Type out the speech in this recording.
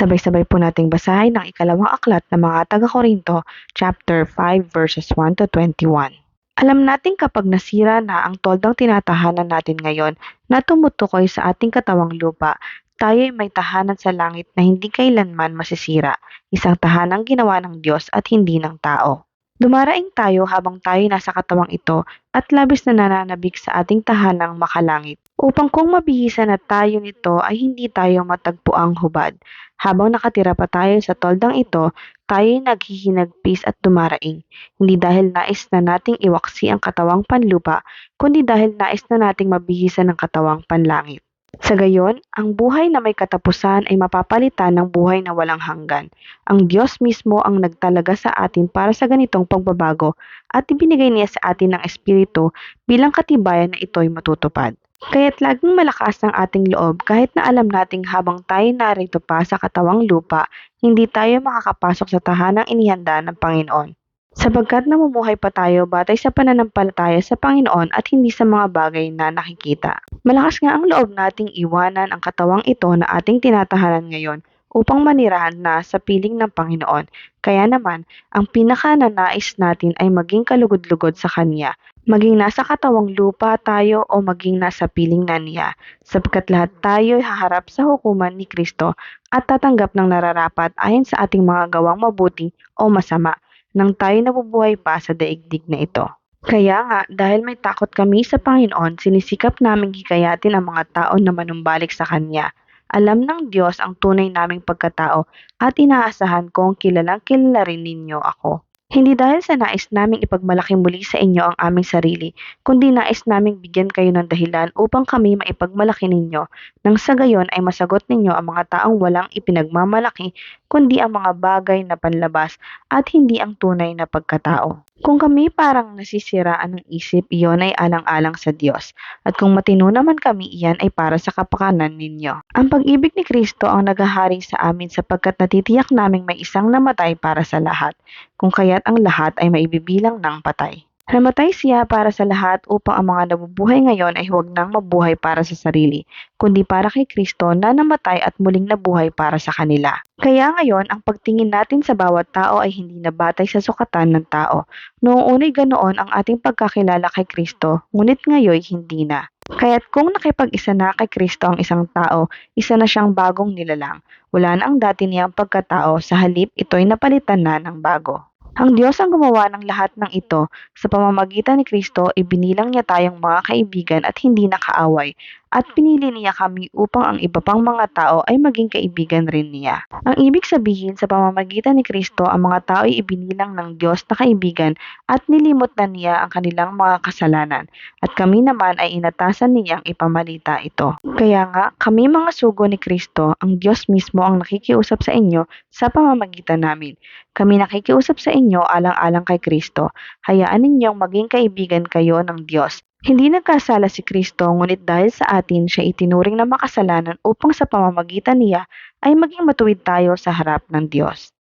Sabay-sabay po nating basahin ang ikalawang aklat ng mga taga-Korinto, chapter 5, verses 1 to 21. Alam natin kapag nasira na ang toldang tinatahanan natin ngayon na tumutukoy sa ating katawang lupa, tayo ay may tahanan sa langit na hindi kailanman masisira, isang tahanang ginawa ng Diyos at hindi ng tao. Dumaraing tayo habang tayo nasa katawang ito at labis na nananabik sa ating tahanang makalangit, upang kung mabihisan na tayo nito ay hindi tayo matagpuang hubad. Habang nakatira pa tayo sa toldang ito, tayo'y naghihinagpis at dumaraing, hindi dahil nais na nating iwaksi ang katawang panlupa, kundi dahil nais na nating mabihisan ang katawang panlangit. Sa gayon, ang buhay na may katapusan ay mapapalitan ng buhay na walang hanggan. Ang Diyos mismo ang nagtalaga sa atin para sa ganitong pagbabago at ibinigay niya sa atin ng Espiritu bilang katibayan na ito'y matutupad. Kaya't laging malakas ang ating loob kahit na alam nating habang tayo narito pa sa katawang lupa, hindi tayo makakapasok sa tahanang inihanda ng Panginoon. Sapagkat namumuhay pa tayo batay sa pananampalataya sa Panginoon at hindi sa mga bagay na nakikita. Malakas nga ang loob nating iwanan ang katawang ito na ating tinatahanan ngayon upang manirahan na sa piling ng Panginoon. Kaya naman, ang pinakananais natin ay maging kalugod-lugod sa Kanya, maging nasa katawang lupa tayo o maging nasa piling na niya, sapagkat lahat tayo ay haharap sa hukuman ni Kristo at tatanggap ng nararapat ayon sa ating mga gawang mabuti o masama nang tayo nabubuhay pa sa daigdig na ito. Kaya nga, dahil may takot kami sa Panginoon, sinisikap naming hikayatin ang mga tao na manumbalik sa Kanya. Alam ng Diyos ang tunay naming pagkatao at inaasahan kong kilalang kilala rin ninyo ako. Hindi dahil sa nais naming ipagmalaki muli sa inyo ang aming sarili, kundi nais naming bigyan kayo ng dahilan upang kami maipagmalaki ninyo, nang sa gayon ay masagot ninyo ang mga taong walang ipinagmamalaki, kundi ang mga bagay na panlabas at hindi ang tunay na pagkatao. Kung kami parang nasisiraan ng isip, iyon ay alang-alang sa Diyos. At kung matino naman kami, iyan ay para sa kapakanan ninyo. Ang pag-ibig ni Kristo ang naghahari sa amin sapagkat natitiyak naming may isang namatay para sa lahat, kung kaya't ang lahat ay maibibilang ng patay. Namatay siya para sa lahat upang ang mga nabubuhay ngayon ay huwag nang mabuhay para sa sarili, kundi para kay Kristo na namatay at muling nabuhay para sa kanila. Kaya ngayon, ang pagtingin natin sa bawat tao ay hindi na batay sa sukatan ng tao. Noong unay ganoon ang ating pagkakilala kay Kristo, ngunit ngayon hindi na. Kaya't kung nakipag-isa na kay Kristo ang isang tao, isa na siyang bagong nilalang. Wala na ang dati niyang pagkatao, sa halip ito'y napalitan na ng bago. Ang Diyos ang gumawa ng lahat ng ito. Sa pamamagitan ni Kristo, ibinilang niya tayong mga kaibigan at hindi nakaaway, at pinili niya kami upang ang iba pang mga tao ay maging kaibigan rin niya. Ang ibig sabihin, sa pamamagitan ni Kristo, ang mga tao ay ibinilang ng Diyos na kaibigan at nilimot na niya ang kanilang mga kasalanan, at kami naman ay inatasan niyang ipamalita ito. Kaya nga, kami mga sugo ni Kristo, ang Diyos mismo ang nakikiusap sa inyo sa pamamagitan namin. Kami nakikiusap sa inyo alang-alang kay Kristo. Hayaan ninyong maging kaibigan kayo ng Diyos. Hindi nagkasala si Kristo, ngunit dahil sa atin siya itinuring na makasalanan upang sa pamamagitan niya ay maging matuwid tayo sa harap ng Diyos.